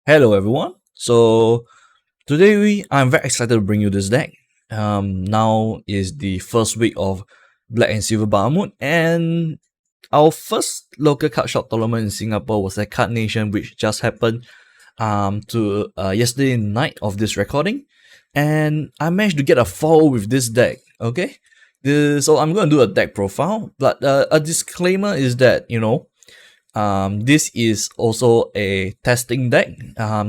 Hello everyone. So today I'm very excited to bring you this deck. Now is the first week of Black and Silver Bahamut, and our first local card shop tournament in Singapore was at Cardnation, which just happened to yesterday night of this recording, and I managed to get a 4 with this deck. Okay, so I'm gonna do a deck profile, but a disclaimer is that this is also a testing deck.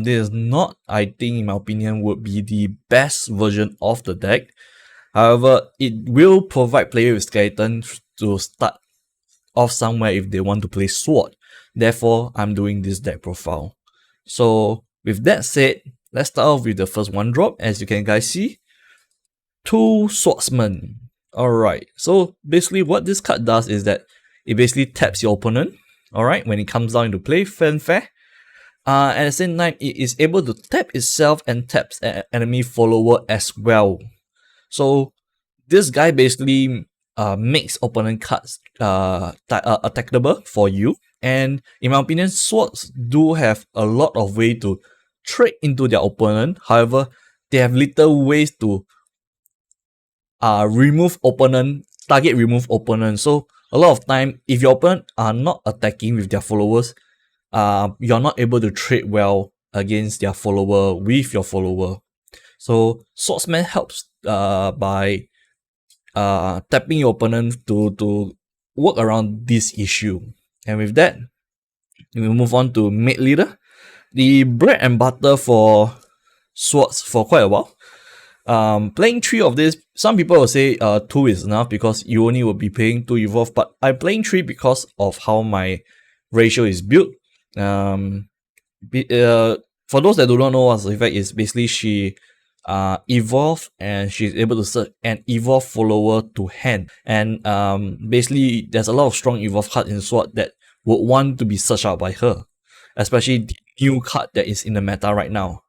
This is not, I think, in my opinion, would be the best version of the deck. However, it will provide players with skeleton to start off somewhere if they want to play sword. Therefore, I'm doing this deck profile. So, with that said, let's start off with the first one drop. As you can guys see, 2 swordsmen. Alright, so basically what this card does is that it basically taps your opponent. Alright, when it comes down into play, fanfare. At the same time, it is able to tap itself and taps an enemy follower as well. So this guy basically makes opponent cards attackable for you. And in my opinion, swords do have a lot of way to trade into their opponent. However, they have little ways to target remove opponent. So a lot of time, if your opponent are not attacking with their followers, you're not able to trade well against their follower with your follower. So swordsman helps by tapping your opponent to work around this issue. And with that, we move on to mate leader, the bread and butter for swords for quite a while. Playing 3 of this, some people will say 2 is enough because you only will be playing 2 evolve, but I'm playing 3 because of how my ratio is built. For those that do not know what's the effect is, basically she evolve and she's able to search an evolve follower to hand, and basically there's a lot of strong evolve cards in sword that would want to be searched out by her, especially the new card that is in the meta right now.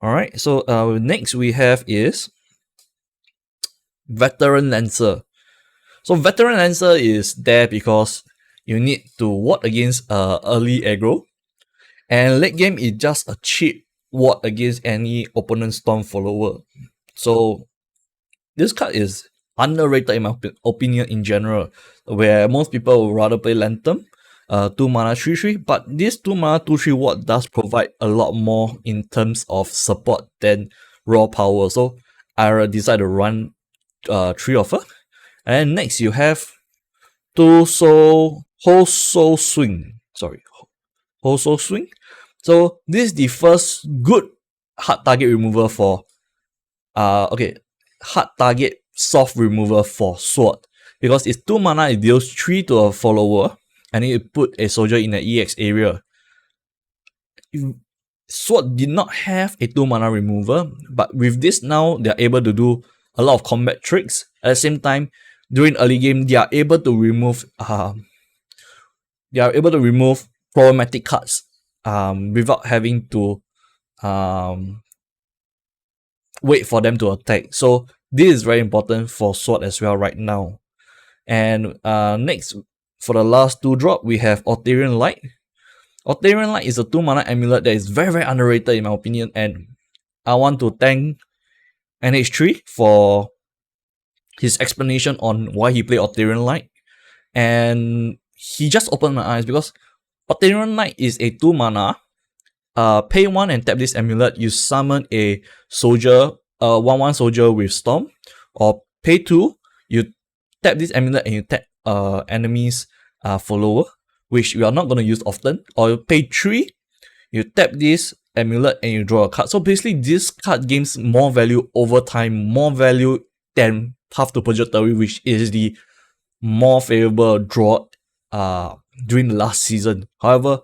Alright, so next we have is Veteran Lancer. So Veteran Lancer is there because you need to ward against early aggro, and late game is just a cheap ward against any opponent storm follower. So this card is underrated in my opinion in general, where most people would rather play Lantern, 2 mana 3/3, but this 2 mana 2/3 ward does provide a lot more in terms of support than raw power. So I decided to run 3 of her. And next you have Whole Soul Swing. So this is the first good hard target remover for hard target soft remover for sword, because it's 2 mana, it deals 3 to a follower, and you put a soldier in the EX area. Sword did not have a 2 mana remover, but with this now they are able to do a lot of combat tricks. At the same time, during early game, they are able to remove problematic cards without having to wait for them to attack. So this is very important for sword as well right now. And next, for the last 2 drop, we have Altarian Light. Altarian Light is a 2 mana amulet that is very, very underrated in my opinion, and I want to thank NH3 for his explanation on why he played Altarian Light. And he just opened my eyes, because Altarian Light is a 2 mana. Pay 1 and tap this amulet, you summon a soldier, 1/1 soldier with Storm. Or pay 2, you tap this amulet and you tap enemy's follower, which we are not going to use often. Or pay 3, you tap this amulet and you draw a card. So basically this card gains more value over time, more value than Path to Purgatory, which is the more favorable draw during the last season. However,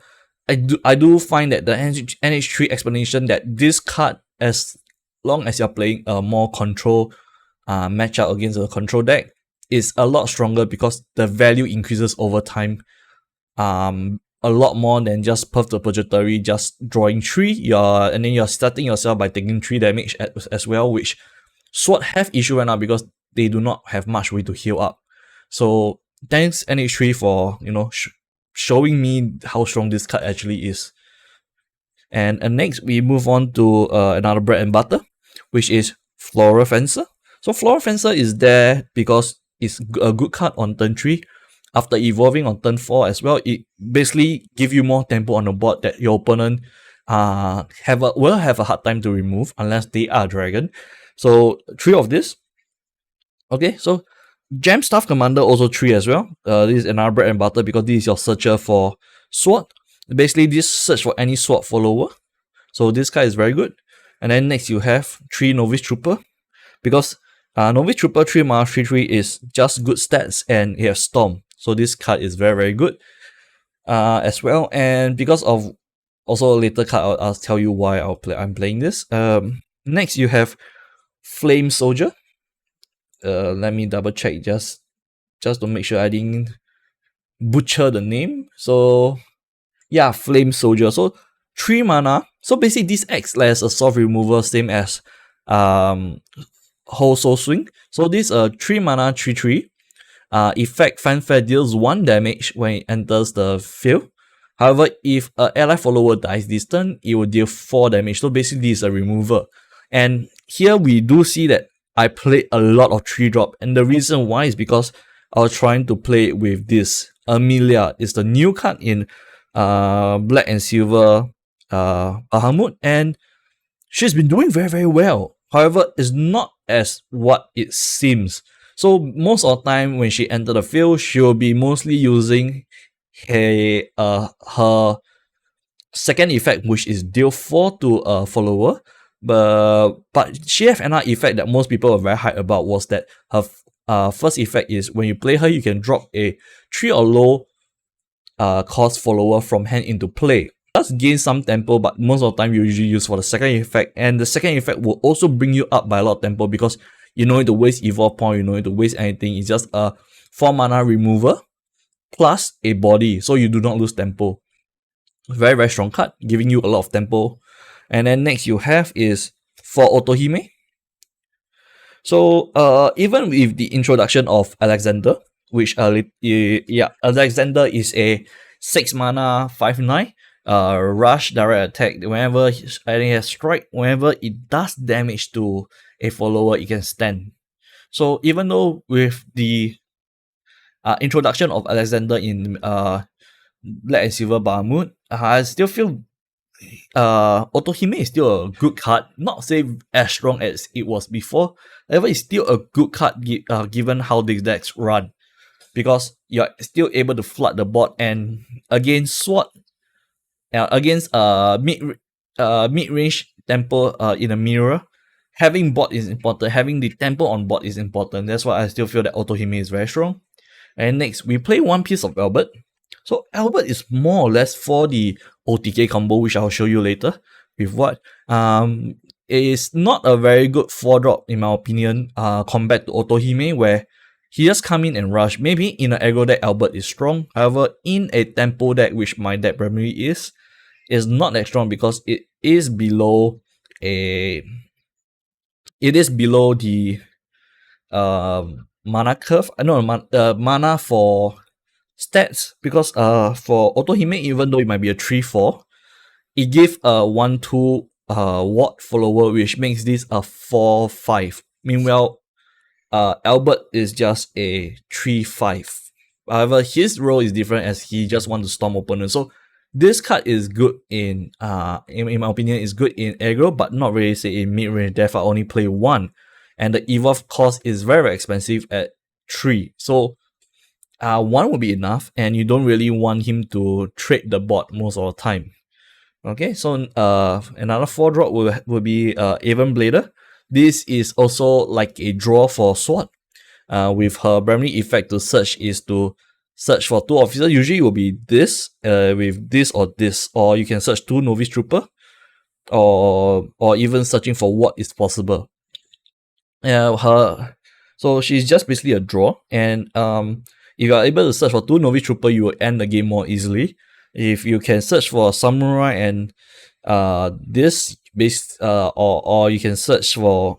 I do find that the NH3 explanation that this card, as long as you're playing a more control matchup against a control deck, is a lot stronger because the value increases over time a lot more than just Path to Purgatory, just drawing 3, and then you're starting yourself by taking 3 damage as well, which Sword have issue right now because they do not have much way to heal up. So thanks NH3 for showing me how strong this card actually is. And next we move on to another bread and butter, which is Flora Fencer. So Flora Fencer is there because it's a good card on turn 3. After evolving on turn 4 as well, it basically give you more tempo on the board that your opponent will have a hard time to remove unless they are dragon. So 3 of this. Okay, so Gem Staff Commander also 3 as well. This is another bread and butter because this is your searcher for sword. Basically, this search for any sword follower. So this card is very good. And then next you have 3 Novice Trooper. Because Novice Trooper 3 mana 3/3 is just good stats and it has Storm. So this card is very, very good as well. And because of also a later card, I'll tell you why I'm playing this. Next you have Flame Soldier. Let me double check just to make sure I didn't butcher the name. So yeah, Flame Soldier. So 3 mana. So basically this acts as a soft removal, same as Whole Soul Swing. So this 3 mana 3/3 effect Fanfare deals 1 damage when it enters the field. However, if an ally follower dies this turn, it will deal 4 damage. So basically this is a remover. And here we do see that I played a lot of 3-drop, and the reason why is because I was trying to play with this. Amelia is the new card in Black and Silver Bahamut, and she's been doing very, very well. However, it's not as what it seems. So most of the time when she enters the field, she will be mostly using her second effect, which is deal 4 to a follower. But she have another effect that most people are very hyped about, was that her first effect is when you play her, you can drop a 3 or low cost follower from hand into play. It does gain some tempo, but most of the time you usually use for the second effect, and the second effect will also bring you up by a lot of tempo because you don't need to waste evolve point, you don't need to waste anything. It's just a 4 mana remover plus a body, so you do not lose tempo. Very, very strong card, giving you a lot of tempo. And then next you have is for Otohime. So even with the introduction of Alexander, which Alexander is a 6 mana 5/9 rush direct attack. Whenever it has strike, whenever it does damage to a follower, it can stand. So even though with the introduction of Alexander in Black and Silver Bahamut, I still feel Otohime is still a good card. Not say as strong as it was before, however, it's still a good card given how these decks run, because you're still able to flood the board, and against sword, against mid-range tempo in a mirror, having bot is important. Having the tempo on board is important. That's why I still feel that Otohime is very strong. And next, we play one piece of Albert. So Albert is more or less for the OTK combo, which I'll show you later. With what it is not a very good 4-drop in my opinion, compared to Otohime, where he just come in and rush. Maybe in an aggro deck, Albert is strong. However, in a tempo deck, which my deck primarily is not that strong because it is below the mana curve. Mana for stats, because for Otohime, even though it might be a 3/4, it gives a 1/2 ward follower, which makes this a 4/5. Meanwhile, Albert is just a 3/5. However, his role is different as he just wants to storm opponents. So this card is good in my opinion, is good in aggro, but not really say in mid-range. Therefore, I only play 1. And the evolve cost is very, very expensive at 3. So 1 will be enough, and you don't really want him to trade the board most of the time. Okay, so another 4-drop will be Avon Blader. This is also like a draw for sword. With her primary effect to search is to search for 2 officers. Usually it will be this, with this, or you can search 2 Novice Trooper, or even searching for what is possible. So she's just basically a draw, and if you are able to search for 2 Novice Trooper, you will end the game more easily. If you can search for Samurai and this base, or you can search for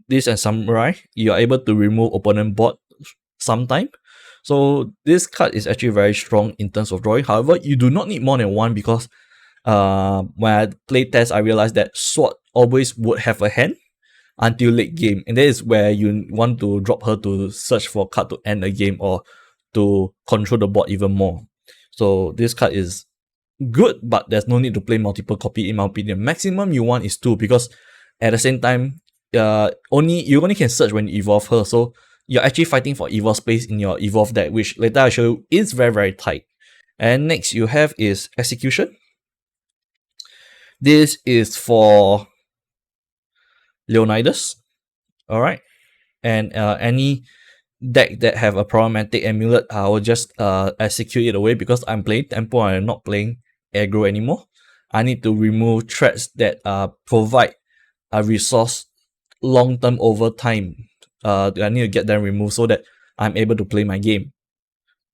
this and Samurai, you are able to remove opponent board sometime. So this card is actually very strong in terms of drawing. However, you do not need more than 1, because when I play test, I realized that Sword always would have a hand until late game, and that is where you want to drop her to search for a card to end the game or to control the board even more. So this card is good, but there's no need to play multiple copy in my opinion. Maximum you want is 2, because at the same time, you only can search when you evolve her, so you're actually fighting for evolve space in your evolve deck, which later I'll show you is very, very tight. And next you have is Execution. This is for Leonidas. Alright. And any deck that have a problematic amulet, I will just execute it away, because I'm playing tempo and I'm not playing aggro anymore. I need to remove threats that provide a resource long term over time. I need to get them removed so that I'm able to play my game.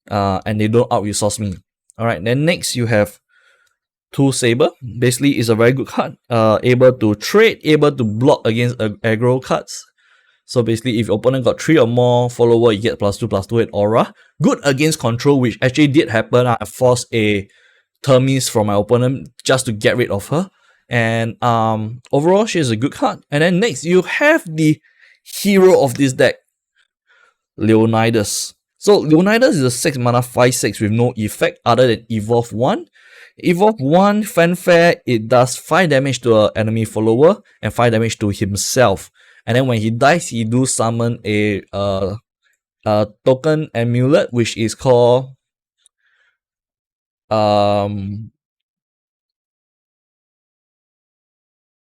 And they don't out resource me. Alright, then next you have Tool Saber. Basically, it's a very good card. Able to trade, able to block against aggro cards. So basically, if your opponent got 3 or more follower, you get +2/+2 with aura. Good against control, which actually did happen. I forced a Termis from my opponent just to get rid of her. And overall, she is a good card. And then next, you have the hero of this deck, Leonidas. So Leonidas is a 6 mana 5/6 with no effect other than Evolve 1. Evolve 1 Fanfare, it does 5 damage to an enemy follower and 5 damage to himself. And then when he dies, he do summon a token amulet, which is called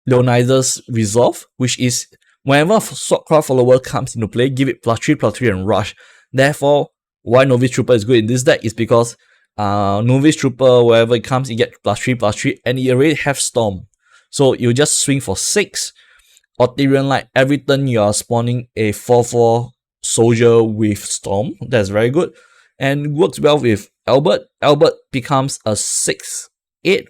Leonidas Resolve, which is whenever a Swordcraft follower comes into play, give it +3/+3 and rush. Therefore, why Novice Trooper is good in this deck is because Novice Trooper, wherever it comes, you get +3/+3, and you already have Storm. So you just swing for 6. Artillery Light, every turn you are spawning a 4/4 soldier with Storm. That's very good. And works well with Albert. Albert becomes a 6/8.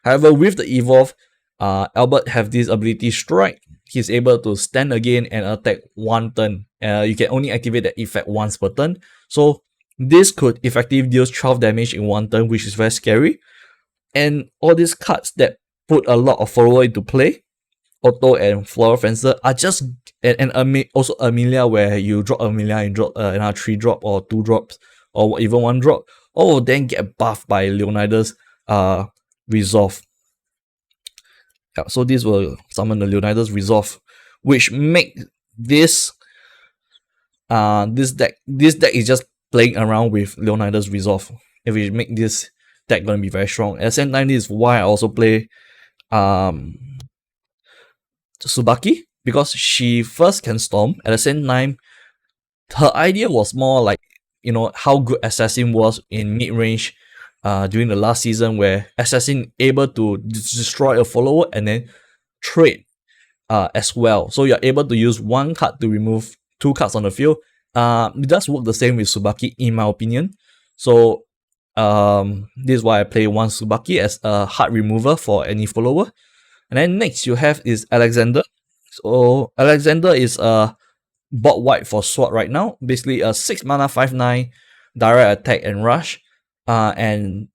However, with the Evolve, Albert have this ability Strike. He's able to stand again and attack 1 turn. You can only activate that effect once per turn. So this could effectively deal 12 damage in 1 turn, which is very scary. And all these cards that put a lot of follower into play, Auto and Floral Fencer, are just and also Amelia, where you drop Amelia and drop another 3 drop or 2 drops or even 1 drop, all will then get buffed by Leonidas Resolve. Yeah, so this will summon the Leonidas Resolve, which make this deck is just playing around with Leonidas Resolve. If we make this deck gonna be very strong. At the same time, this is why I also play Tsubaki, because she first can Storm. At the same time, her idea was more like, you know, how good Assassin was in mid-range during the last season, where Assassin able to destroy a follower and then trade as well. So you're able to use 1 card to remove 2 cards on the field. It does work the same with Tsubaki in my opinion. So this is why I play 1 Tsubaki as a hard remover for any follower. And then next you have is Alexander. So Alexander is a bot white for Sword right now. Basically a 6 mana 5/9 direct attack and rush. And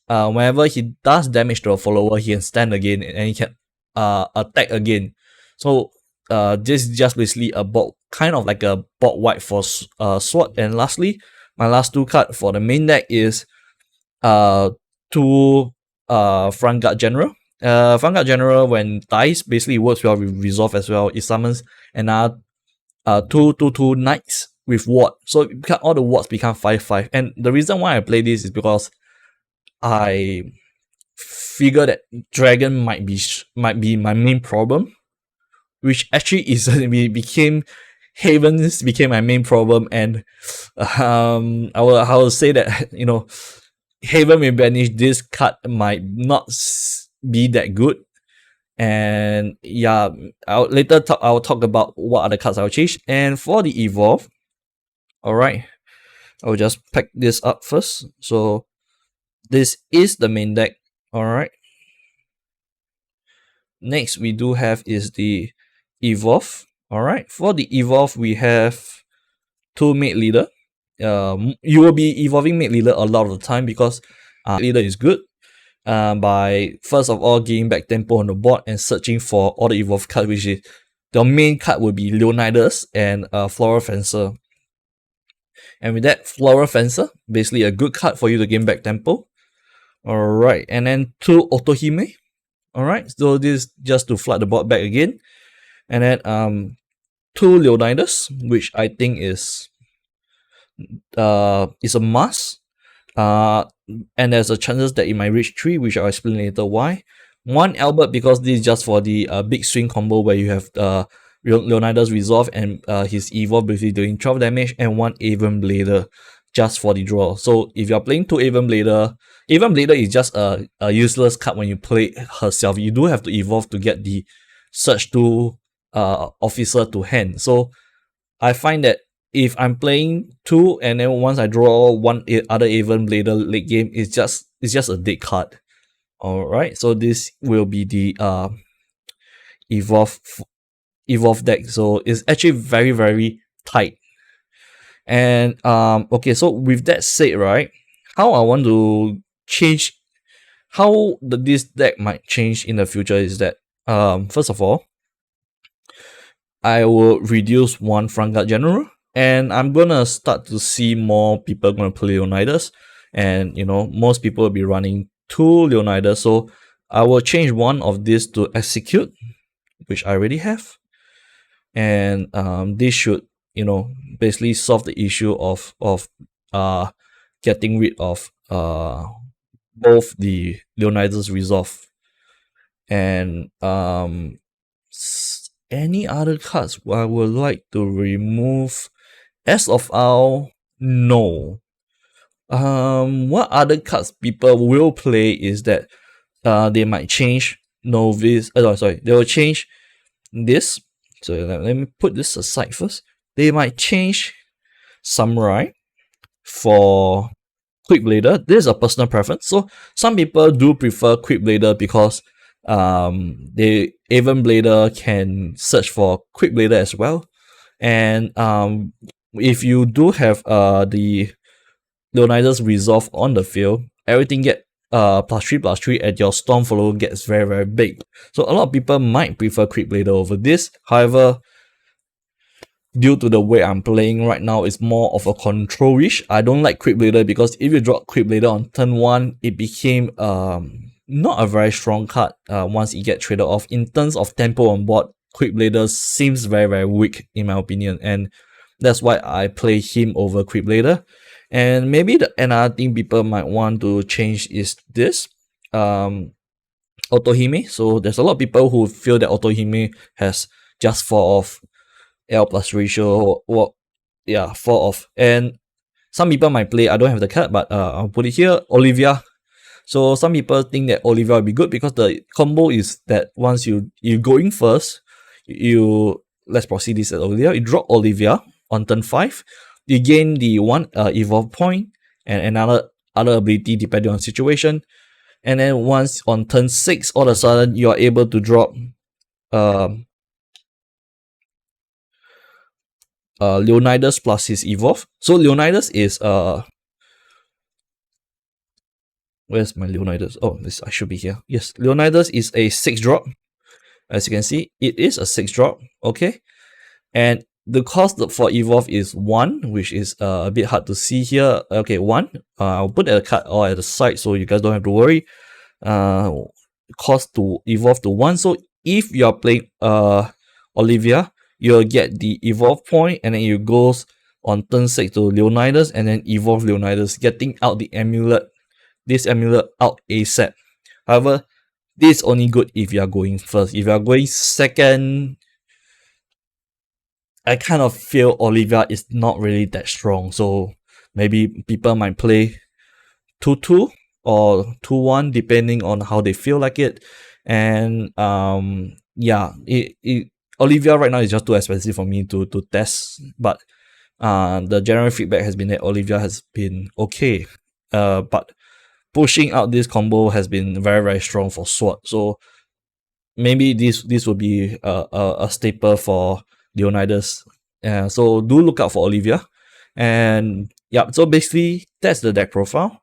whenever he does damage to a follower, he can stand again and he can attack again. So this is just basically a bot, kind of like a bot white for Sword. And lastly, my last 2 card for the main deck is 2 Front Guard General. Front Guard General, when dies, basically works well with Resolve as well. It summons another 2/2 Knights with Ward. So all the wards become 5/5. And the reason why I play this is because I figure that Dragon might be my main problem, which actually is Havens became my main problem. And I will say that, you know, Haven may banish, this card might not be that good. And yeah, I'll talk about what other cards I'll change. And for the Evolve, alright, I'll just pack this up first. So this is the main deck. Alright. Next we do have is the Evolve. Alright, for the Evolve we have 2 Mate Leader. You will be evolving Mate Leader a lot of the time because Mate Leader is good. by first of all gaining back tempo on the board and searching for all the evolved cards, which is the main card will be Leonidas and Floral Fencer. And with that, Floral Fencer, basically a good card for you to gain back tempo. Alright, and then 2 Otohime. Alright, so this is just to flood the board back again. And then 2 Leonidas, which I think is a must. And there's a chances that it might reach 3, which I'll explain later why. 1 Albert, because this is just for the big swing combo where you have Leonidas Resolve and his Evolve basically doing 12 damage, and 1 Aven Blader just for the draw. So if you're playing 2 Aven Blader is just a useless card when you play herself. You do have to evolve to get the Search 2 officer to hand. So I find that if I'm playing 2 and then once I draw 1 other Aven Blader late game, it's just a dead card. Alright, so this will be the evolve deck. So it's actually very, very tight. And okay, so with that said, right, how I want to change, how this deck might change in the future is that first of all, I will reduce 1 front guard general, and I'm gonna start to see more people gonna play Leonidas, and most people will be running 2 Leonidas. So I will change 1 of this to execute, which I already have, and this should basically solve the issue of getting rid of both the Leonidas Resolve and any other cards I would like to remove. As of now, no. What other cards people will play is that they might change Novice. They will change this. So let me put this aside first. They might change Samurai for Quick Blader. This is a personal preference. So some people do prefer Quick Blader because the Aven Blader can search for Quick Blader as well. And if you do have the Leonidas Resolve on the field, everything get +3/+3 and your Storm Follow gets very, very big. So a lot of people might prefer Quick Blader over this. However, due to the way I'm playing right now, it's more of a control-ish. I don't like Quick Blader because if you drop Quick Blader on turn 1, it became not a very strong card once it gets traded off. In terms of tempo on board, Quick Blader seems very, very weak in my opinion, and that's why I play him over Quick Blader. And maybe another thing people might want to change is this Otohime. So there's a lot of people who feel that Otohime has just 4 off L plus ratio, or 4 off. And some people might play, I don't have the card, but I'll put it here, Olivia. So some people think that Olivia will be good because the combo is that once you going first, let's proceed this as Olivia. You drop Olivia on turn 5. You gain the 1 evolve point and another other ability depending on situation. And then once on turn 6, all of a sudden you are able to drop Leonidas plus his evolve. So Leonidas is where's my Leonidas? Oh, this I should be here. Yes, Leonidas is a 6 drop. As you can see, it is a 6 drop. Okay, and the cost for evolve is 1, which is a bit hard to see here. Okay, 1. I'll put a card or at the side so you guys don't have to worry. Cost to evolve to 1. So if you are playing Olivia, you'll get the evolve point, and then it goes on turn 6 to Leonidas, and then evolve Leonidas, getting out the amulet. This amulet out ASAP. However, this is only good if you are going first. If you are going second, I kind of feel Olivia is not really that strong. So maybe people might play 2-2 or 2-1 depending on how they feel like it. And yeah, Olivia right now is just too expensive for me to test. But the general feedback has been that Olivia has been okay. But pushing out this combo has been very, very strong for Sword. So maybe this will be a staple for Leonidas. So do look out for Olivia. And yeah, so basically that's the deck profile.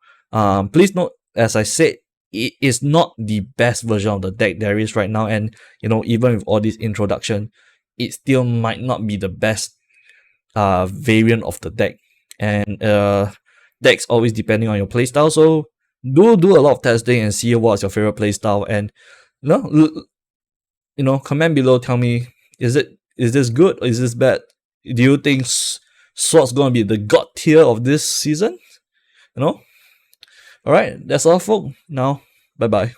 Please note, as I said, it is not the best version of the deck there is right now, and even with all this introduction, it still might not be the best variant of the deck. And decks always depending on your playstyle, so do a lot of testing and see what's your favorite playstyle, and comment below, tell me, is this good or is this bad? Do you think Sword's gonna be the god tier of this season? Alright, that's all folks. Now, bye bye.